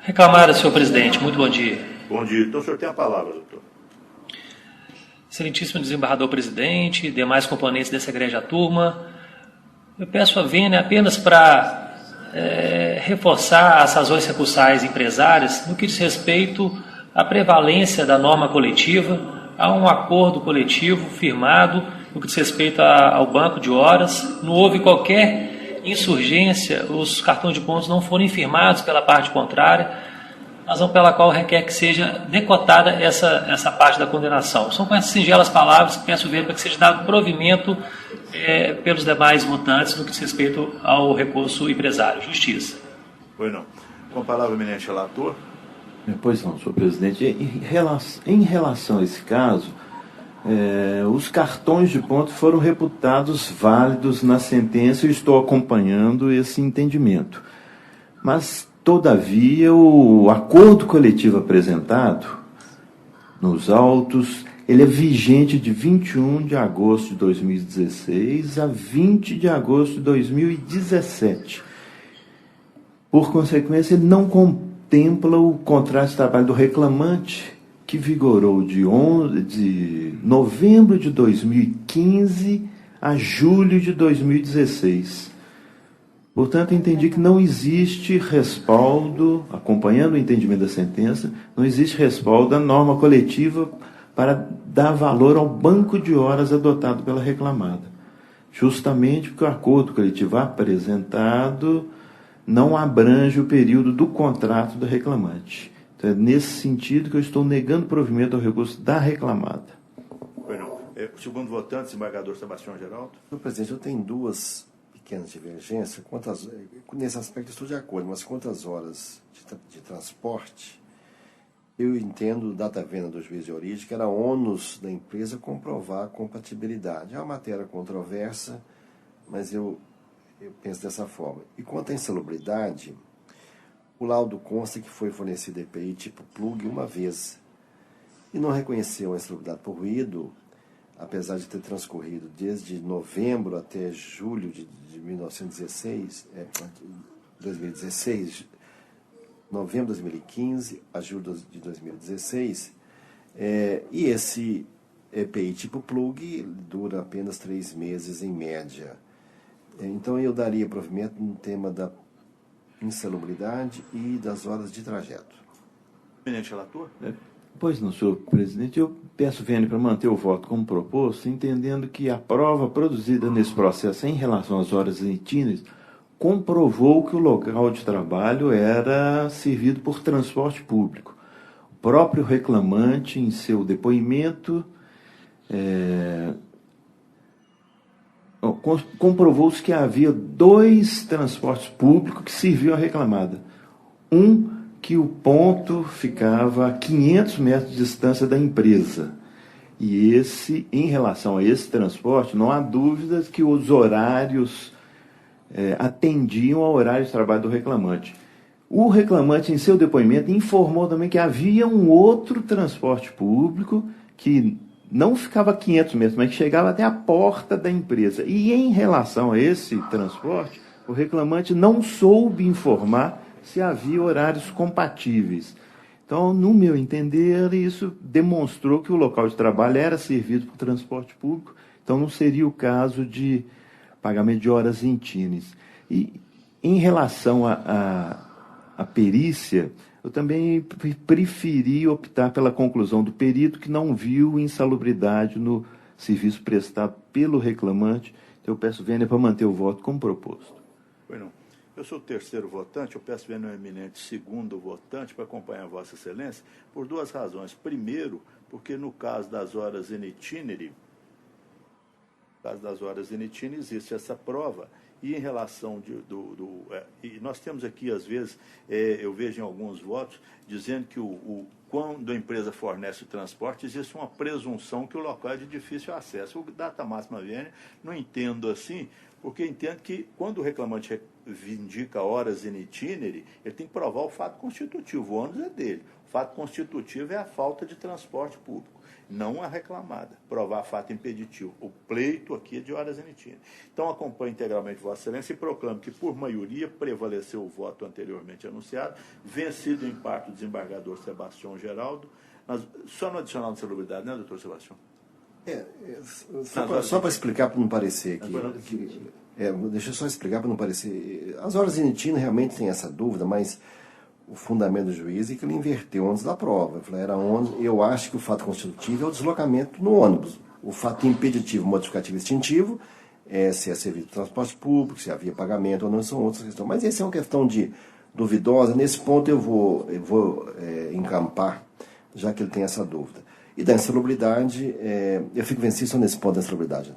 Reclamada, senhor presidente. Muito bom dia. Bom dia. Então, o senhor tem a palavra, doutor. Excelentíssimo desembargador presidente, demais componentes dessa egrégia turma, eu peço a vênia apenas para reforçar as razões recursais empresárias no que diz respeito à prevalência da norma coletiva, a um acordo coletivo firmado no que diz respeito ao banco de horas. Não houve qualquer insurgência, os cartões de pontos não foram infirmados pela parte contrária, razão pela qual requer que seja decotada essa parte da condenação. São com essas singelas palavras que peço ver para que seja dado provimento pelos demais votantes no que diz respeito ao recurso empresário. Justiça. Pois não. Com a palavra, eminente relator. Pois não, senhor presidente. Em relação a esse caso, os cartões de ponto foram reputados válidos na sentença e estou acompanhando esse entendimento. Mas, todavia, o acordo coletivo apresentado nos autos, ele é vigente de 21 de agosto de 2016 a 20 de agosto de 2017. Por consequência, ele não contempla o contrato de trabalho do reclamante, que vigorou de novembro de 2015 a julho de 2016. Portanto, entendi que não existe respaldo, acompanhando o entendimento da sentença, não existe respaldo da norma coletiva para dar valor ao banco de horas adotado pela reclamada. Justamente porque o acordo coletivo apresentado não abrange o período do contrato do reclamante. Então, é nesse sentido que eu estou negando provimento ao recurso da reclamada. O segundo votante, desembargador Sebastião Geraldo. Senhor presidente, eu tenho duas pequenas divergências. Nesse aspecto eu estou de acordo, mas quantas horas de transporte, eu entendo, data vênia do juiz de origem, que era ônus da empresa comprovar a compatibilidade. É uma matéria controversa, mas eu penso dessa forma. E quanto à insalubridade, o laudo consta que foi fornecido EPI tipo plug uma vez e não reconheceu a insalubridade por ruído, apesar de ter transcorrido desde novembro até julho de 2016, novembro de 2015 a julho de 2016, e esse EPI tipo plug dura apenas 3 meses em média. Então eu daria provimento no tema da insalubridade e das horas de trajeto. Eminente relator? Pois não, senhor presidente. Eu peço vênia para manter o voto como proposto, entendendo que a prova produzida nesse processo em relação às horas itinerantes comprovou que o local de trabalho era servido por transporte público. O próprio reclamante, em seu depoimento, comprovou-se que havia 2 transportes públicos que serviam à reclamada. Que o ponto ficava a 500 metros de distância da empresa. E em relação a esse transporte, não há dúvidas que os horários atendiam ao horário de trabalho do reclamante. O reclamante, em seu depoimento, informou também que havia um outro transporte público que não ficava 500 metros, mas que chegava até a porta da empresa. E em relação a esse transporte, o reclamante não soube informar se havia horários compatíveis. Então, no meu entender, isso demonstrou que o local de trabalho era servido por transporte público, então não seria o caso de pagamento de horas intines. E em relação à perícia, eu também preferi optar pela conclusão do perito que não viu insalubridade no serviço prestado pelo reclamante. Então, eu peço vênia para manter o voto como proposto. Pois não. Eu sou o terceiro votante, eu peço vênia ao eminente segundo votante para acompanhar Vossa Excelência por duas razões. Primeiro, porque no caso das horas in itinere, existe essa prova. E em relação e nós temos aqui, às vezes, eu vejo em alguns votos, dizendo que quando a empresa fornece o transporte, existe uma presunção que o local é de difícil acesso. O data máxima vênia, não entendo assim, porque entendo que quando o reclamante indica horas in itinere, ele tem que provar o fato constitutivo, o ônus é dele. O fato constitutivo é a falta de transporte público, não a reclamada. Provar fato impeditivo. O pleito aqui é de horas in itinere. Então, acompanho integralmente Vossa Excelência e proclamo que, por maioria, prevaleceu o voto anteriormente anunciado, vencido em parte o desembargador Sebastião Geraldo, só no adicional de salubridade, né, doutor Sebastião? Só para explicar, para não parecer deixa eu só explicar para não parecer. As horas in itinere realmente tem essa dúvida, mas o fundamento do juiz é que ele inverteu o ônus da prova. Eu falei, eu acho que o fato constitutivo é o deslocamento no ônibus. O fato impeditivo, modificativo e extintivo se é serviço de transporte público, se havia pagamento ou não, são outras questões. Mas essa é uma questão duvidosa. Nesse ponto eu vou encampar, já que ele tem essa dúvida. E da insalubridade, eu fico vencido só nesse ponto da insalubridade.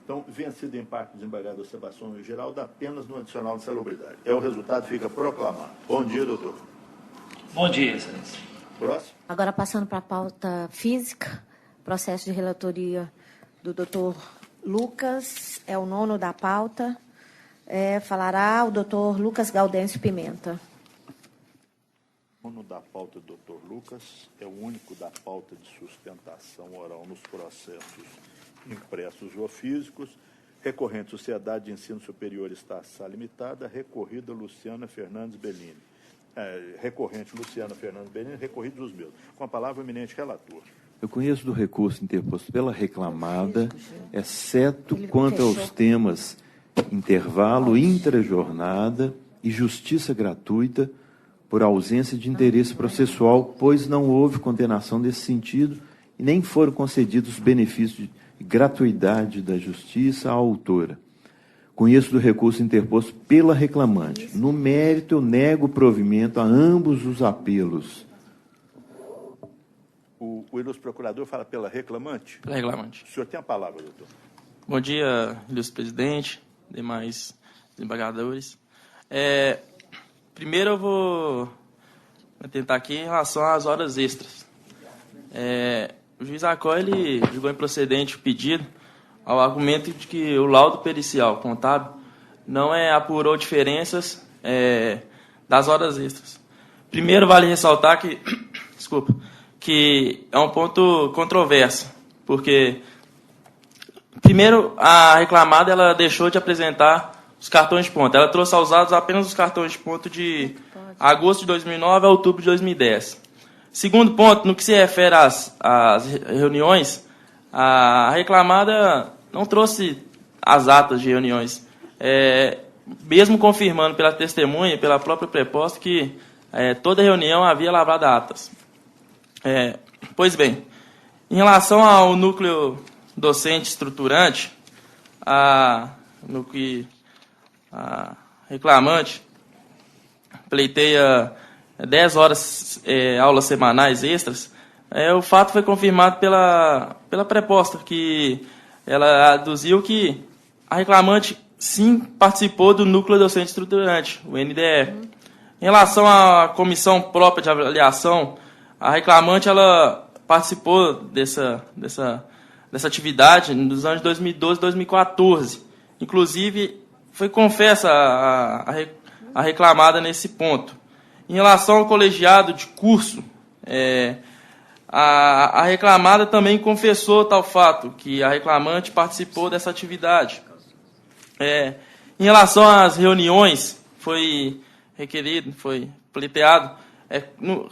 Então, vencido em parte o desembargador Sebastião Geraldo, apenas no adicional de salubridade. O resultado fica proclamado. Bom dia, doutor. Bom dia, excelência. Próximo. Agora, passando para a pauta física, processo de relatoria do doutor Lucas, é o 9º da pauta. Falará o doutor Lucas Gaudêncio Pimenta. O 9º da pauta do doutor Lucas é o único da pauta de sustentação oral nos processos impressos ou físicos. Recorrente Sociedade de Ensino Superior Estação Limitada, recorrida Luciana Fernandes Bellini. Recorrente Luciana Fernandes Bellini, recorridos os meus. Com a palavra, o eminente relator. Eu conheço do recurso interposto pela reclamada, exceto quanto aos temas intervalo, intrajornada e justiça gratuita, por ausência de interesse processual, pois não houve condenação nesse sentido e nem foram concedidos os benefícios de gratuidade da justiça à autora. Conheço do recurso interposto pela reclamante. No mérito, eu nego provimento a ambos os apelos. O ilustre procurador fala pela reclamante? Pela reclamante. O senhor tem a palavra, doutor. Bom dia, ilustre presidente, demais desembargadores. Primeiro eu vou tentar aqui em relação às horas extras. O juiz Acó, ele julgou improcedente o pedido ao argumento de que o laudo pericial contábil não apurou diferenças das horas extras. Primeiro, vale ressaltar que é um ponto controverso, porque, primeiro, a reclamada ela deixou de apresentar os cartões de ponto. Ela trouxe aos autos apenas os cartões de ponto de agosto de 2009 a outubro de 2010. Segundo ponto, no que se refere às reuniões, a reclamada não trouxe as atas de reuniões, mesmo confirmando pela testemunha e pela própria preposta que toda reunião havia lavrado atas. Pois bem, em relação ao núcleo docente estruturante, no que a reclamante pleiteia 10 horas aulas semanais extras, o fato foi confirmado pela preposta, que ela aduziu que a reclamante sim participou do núcleo docente estruturante, o NDE. Em relação à comissão própria de avaliação, a reclamante ela participou dessa atividade nos anos de 2012 e 2014. Inclusive, foi confessa a reclamada nesse ponto. Em relação ao colegiado de curso, A reclamada também confessou tal fato, que a reclamante participou dessa atividade. Em relação às reuniões, foi requerido, foi pleiteado,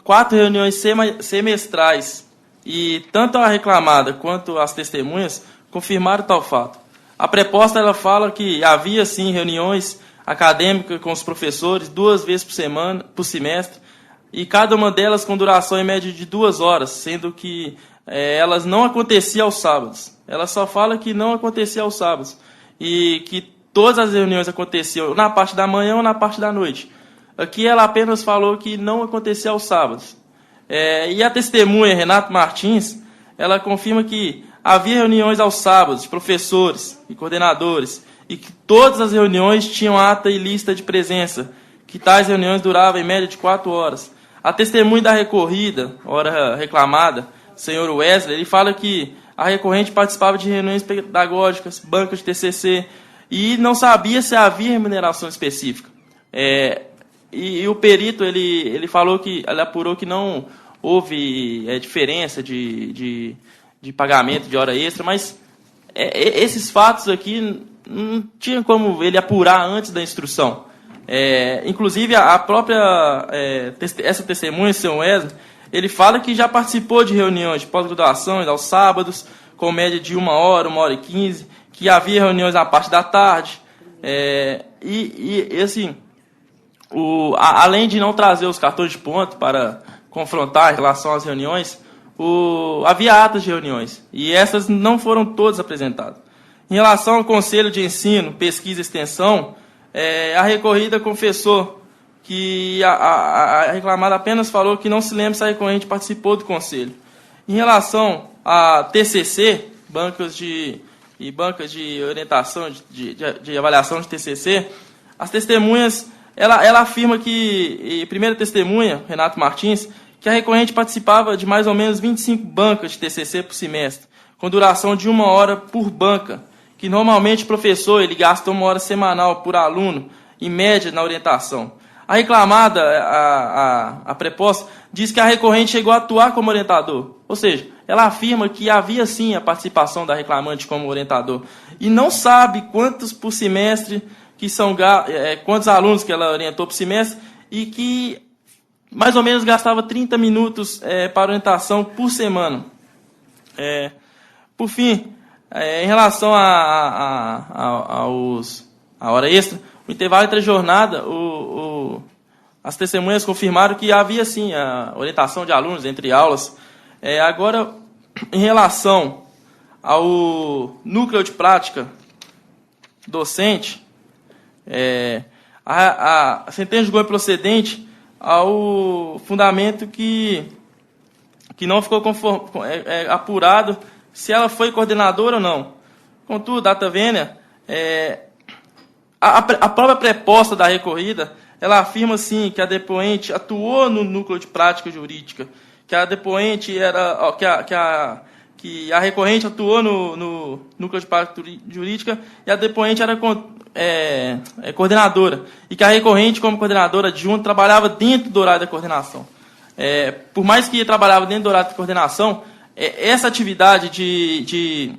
4 reuniões semestrais, e tanto a reclamada quanto as testemunhas confirmaram tal fato. A preposta ela fala que havia, sim, reuniões acadêmicas com os professores 2 vezes por semestre, e cada uma delas com duração em média de 2 horas, sendo que elas não aconteciam aos sábados. Ela só fala que não acontecia aos sábados, e que todas as reuniões aconteciam na parte da manhã ou na parte da noite. Aqui ela apenas falou que não acontecia aos sábados. E a testemunha, Renato Martins, ela confirma que havia reuniões aos sábados de professores e coordenadores, e que todas as reuniões tinham ata e lista de presença, que tais reuniões duravam em média de 4 horas. A testemunha da recorrida, ora reclamada, senhor Wesley, ele fala que a recorrente participava de reuniões pedagógicas, bancas de TCC, e não sabia se havia remuneração específica. E o perito, ele falou que, ele apurou que não houve diferença de pagamento de hora extra, mas esses fatos aqui não tinha como ele apurar antes da instrução. Inclusive, a própria essa testemunha, seu Wesley, ele fala que já participou de reuniões de pós-graduação aos sábados, com média de 1 hora, 1h15, que havia reuniões na parte da tarde. Assim, além de não trazer os cartões de ponto para confrontar em relação às reuniões, havia atas de reuniões, e essas não foram todas apresentadas. Em relação ao Conselho de Ensino, Pesquisa e Extensão, a recorrida confessou que a reclamada apenas falou que não se lembra se a recorrente participou do Conselho. Em relação a TCC, bancas de orientação, de avaliação de TCC, as testemunhas, ela afirma que, primeira testemunha, Renato Martins, que a recorrente participava de mais ou menos 25 bancas de TCC por semestre, com duração de 1 hora por banca, que normalmente o professor ele gasta 1 hora semanal por aluno, em média, na orientação. A reclamada, a preposta, diz que a recorrente chegou a atuar como orientador, ou seja, ela afirma que havia sim a participação da reclamante como orientador, e não sabe quantos por semestre, quantos alunos que ela orientou por semestre, e que mais ou menos gastava 30 minutos para orientação por semana. Por fim, em relação à hora extra, o intervalo entre a jornada, as testemunhas confirmaram que havia sim a orientação de alunos entre aulas. Agora, em relação ao núcleo de prática docente, a sentença julgou improcedente ao fundamento que não ficou apurado se ela foi coordenadora ou não. Contudo, data vênia, a própria preposta da recorrida, ela afirma sim que a depoente atuou no núcleo de prática jurídica, que a depoente que a recorrente atuou no núcleo de prática jurídica e a depoente era coordenadora, e que a recorrente, como coordenadora adjunta, trabalhava dentro do horário da coordenação. Por mais que trabalhava dentro do horário da coordenação, essa atividade de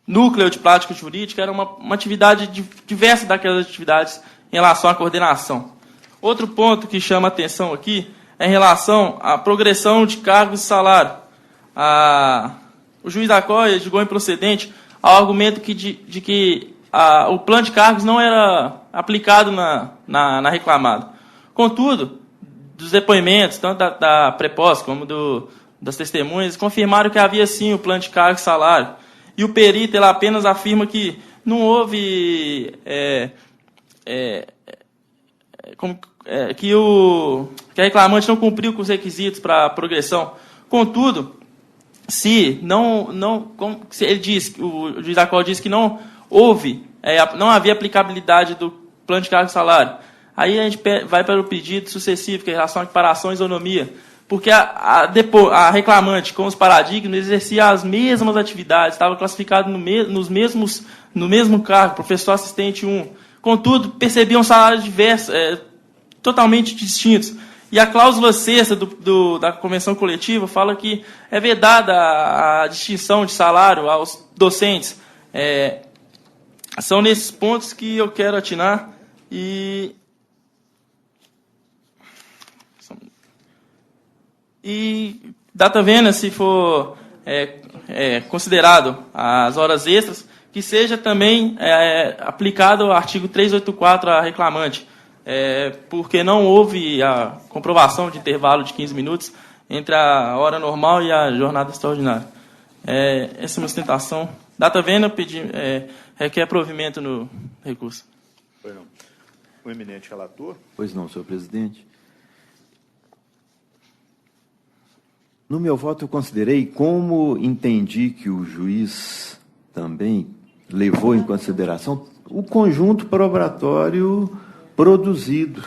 núcleo de prática jurídica era uma atividade diversa daquelas atividades em relação à coordenação. Outro ponto que chama a atenção aqui é em relação à progressão de cargos e salário. O juiz da COI julgou improcedente ao argumento de que o plano de cargos não era aplicado na reclamada. Contudo, dos depoimentos, tanto da preposta como das testemunhas, confirmaram que havia sim o plano de cargos e salário. E o perito ele apenas afirma que não houve que a reclamante não cumpriu com os requisitos para a progressão. Contudo, se ele diz, o juiz da qual diz que não havia aplicabilidade do plano de cargo e salário, aí a gente vai para o pedido sucessivo, que é em relação à equiparação e isonomia, porque a reclamante, com os paradigmas, exercia as mesmas atividades, estava classificado no mesmo cargo, professor assistente 1. Contudo, percebiam salários diversos, totalmente distintos. E a cláusula 6ª da convenção coletiva fala que é vedada a distinção de salário aos docentes. São nesses pontos que eu quero atinar e data vênia, se for considerado as horas extras, que seja também aplicado o artigo 384 à reclamante, porque não houve a comprovação de intervalo de 15 minutos entre a hora normal e a jornada extraordinária. Essa é uma sustentação. Data vênia, requer provimento no recurso. Pois não. O eminente relator. Pois não, senhor presidente. No meu voto, eu considerei, como entendi que o juiz também levou em consideração, o conjunto probatório produzido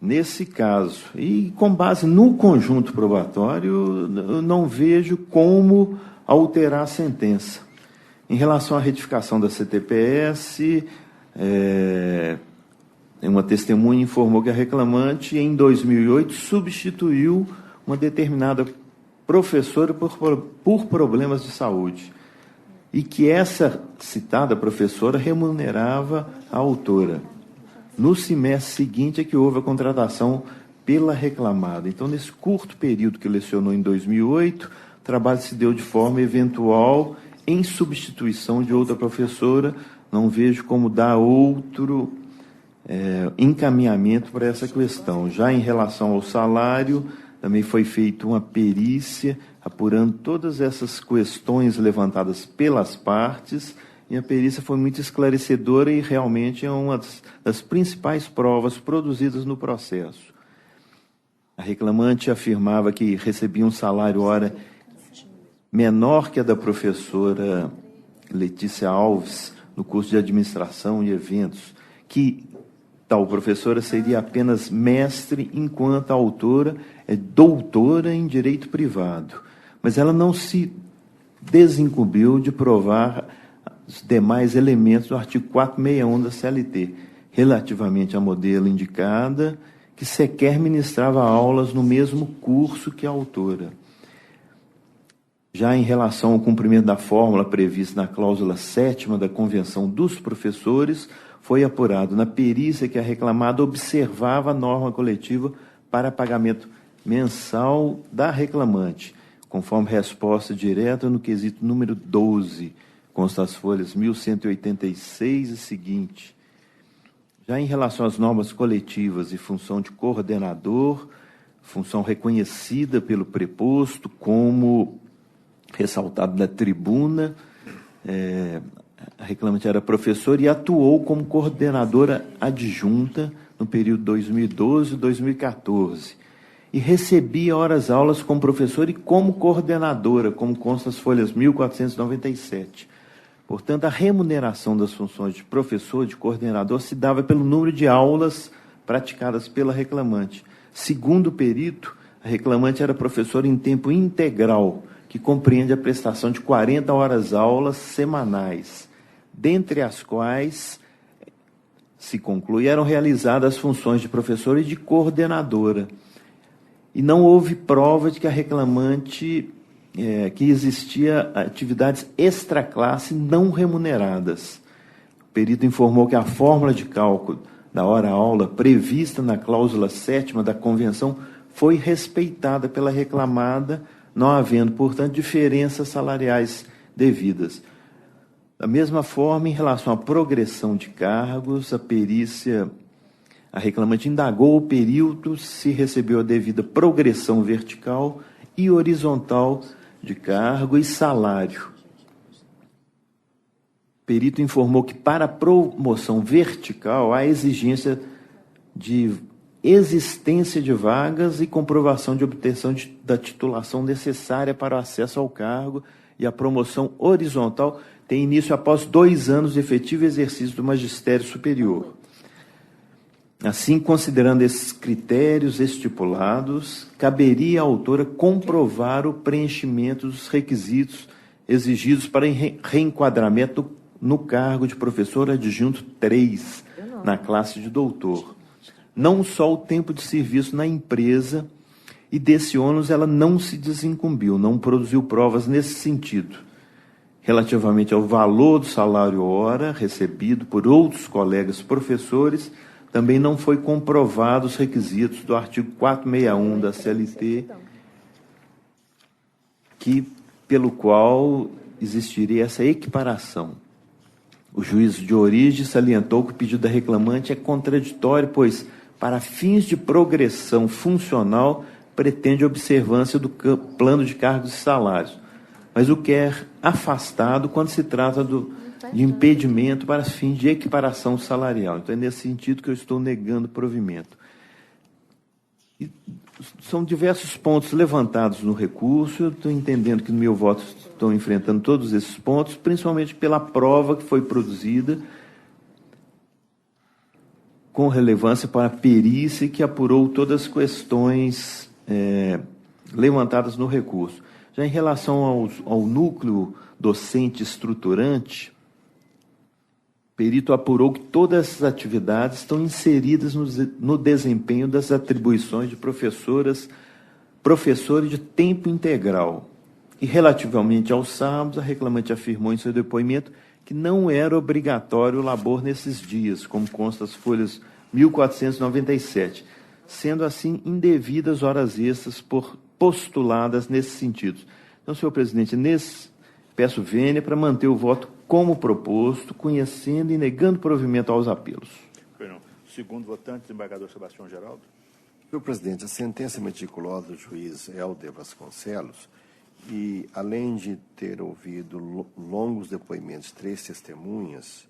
nesse caso. E, com base no conjunto probatório, eu não vejo como alterar a sentença. Em relação à retificação da CTPS, uma testemunha informou que a reclamante, em 2008, substituiu uma determinada professora por problemas de saúde, e que essa citada professora remunerava a autora. No semestre seguinte é que houve a contratação pela reclamada. Então, nesse curto período que lecionou em 2008, o trabalho se deu de forma eventual, em substituição de outra professora. Não vejo como dar outro encaminhamento para essa questão. Já em relação ao salário, também foi feita uma perícia, apurando todas essas questões levantadas pelas partes, e a perícia foi muito esclarecedora e realmente é uma das principais provas produzidas no processo. A reclamante afirmava que recebia um salário hora menor que a da professora Letícia Alves, no curso de Administração e Eventos, que tal professora seria apenas mestre, enquanto a autora é doutora em Direito Privado. Mas ela não se desincumbiu de provar os demais elementos do artigo 461 da CLT, relativamente à modelo indicada, que sequer ministrava aulas no mesmo curso que a autora. Já em relação ao cumprimento da fórmula prevista na cláusula 7ª da Convenção dos Professores, foi apurado na perícia que a reclamada observava a norma coletiva para pagamento mensal da reclamante, conforme resposta direta no quesito número 12, consta as folhas 1186 e seguinte. Já em relação às normas coletivas e função de coordenador, função reconhecida pelo preposto, como ressaltado na tribuna, a reclamante era professora e atuou como coordenadora adjunta no período 2012 e 2014. E recebia horas-aulas como professora e como coordenadora, como consta as folhas 1497. Portanto, a remuneração das funções de professor, de coordenador, se dava pelo número de aulas praticadas pela reclamante. Segundo o perito, a reclamante era professora em tempo integral, que compreende a prestação de 40 horas-aulas semanais, dentre as quais, se conclui, eram realizadas as funções de professora e de coordenadora. E não houve prova de que a reclamante, que existia atividades extraclasse não remuneradas. O perito informou que a fórmula de cálculo da hora-aula prevista na cláusula 7ª da Convenção foi respeitada pela reclamada, não havendo, portanto, diferenças salariais devidas. Da mesma forma, em relação à progressão de cargos, a reclamante indagou o período se recebeu a devida progressão vertical e horizontal de cargo e salário. O perito informou que, para a promoção vertical, há exigência de existência de vagas e comprovação de obtenção da titulação necessária para o acesso ao cargo, e a promoção horizontal tem início após 2 anos de efetivo exercício do magistério superior. Assim, considerando esses critérios estipulados, caberia à autora comprovar o preenchimento dos requisitos exigidos para reenquadramento no cargo de professor adjunto 3, na classe de doutor. não só o tempo de serviço na empresa, e desse ônus ela não se desincumbiu, não produziu provas nesse sentido. Relativamente ao valor do salário hora recebido por outros colegas professores, também não foi comprovado os requisitos do artigo 461 da CLT, pelo qual existiria essa equiparação. O juízo de origem salientou que o pedido da reclamante é contraditório, pois, para fins de progressão funcional, pretende observância do plano de cargos e salários, mas o quer afastado quando se trata de impedimento para fins de equiparação salarial. Então, é nesse sentido que eu estou negando provimento. E são diversos pontos levantados no recurso, eu estou entendendo que no meu voto estão enfrentando todos esses pontos, principalmente pela prova que foi produzida com relevância para a perícia e que apurou todas as questões levantadas no recurso. Já em relação ao núcleo docente estruturante, o perito apurou que todas essas atividades estão inseridas no desempenho das atribuições de professores de tempo integral. E, relativamente aos sábados, a reclamante afirmou em seu depoimento que não era obrigatório o labor nesses dias, como consta as folhas 1497, sendo assim indevidas horas extras postuladas nesse sentido. Então, senhor presidente, peço vênia para manter o voto como proposto, conhecendo e negando provimento aos apelos. Segundo votante, desembargador Sebastião Geraldo. Senhor presidente, a sentença meticulosa do juiz Helder Vasconcelos, e além de ter ouvido longos depoimentos, 3 testemunhas,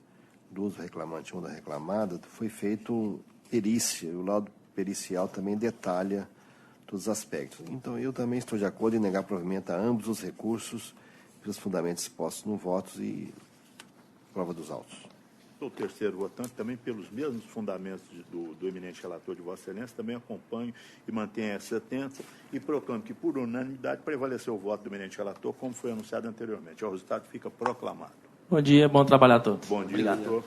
2 do reclamante e 1 da reclamada, foi feito perícia, e o laudo pericial também detalha todos os aspectos. Então, eu também estou de acordo em negar provimento a ambos os recursos, pelos fundamentos expostos no voto e prova dos autos. O terceiro votante, também pelos mesmos fundamentos do eminente relator de Vossa Excelência, também acompanho e mantenho essa sentença e proclamo que, por unanimidade, prevaleceu o voto do eminente relator, como foi anunciado anteriormente. O resultado fica proclamado. Bom dia, bom trabalho a todos. Bom dia, doutor.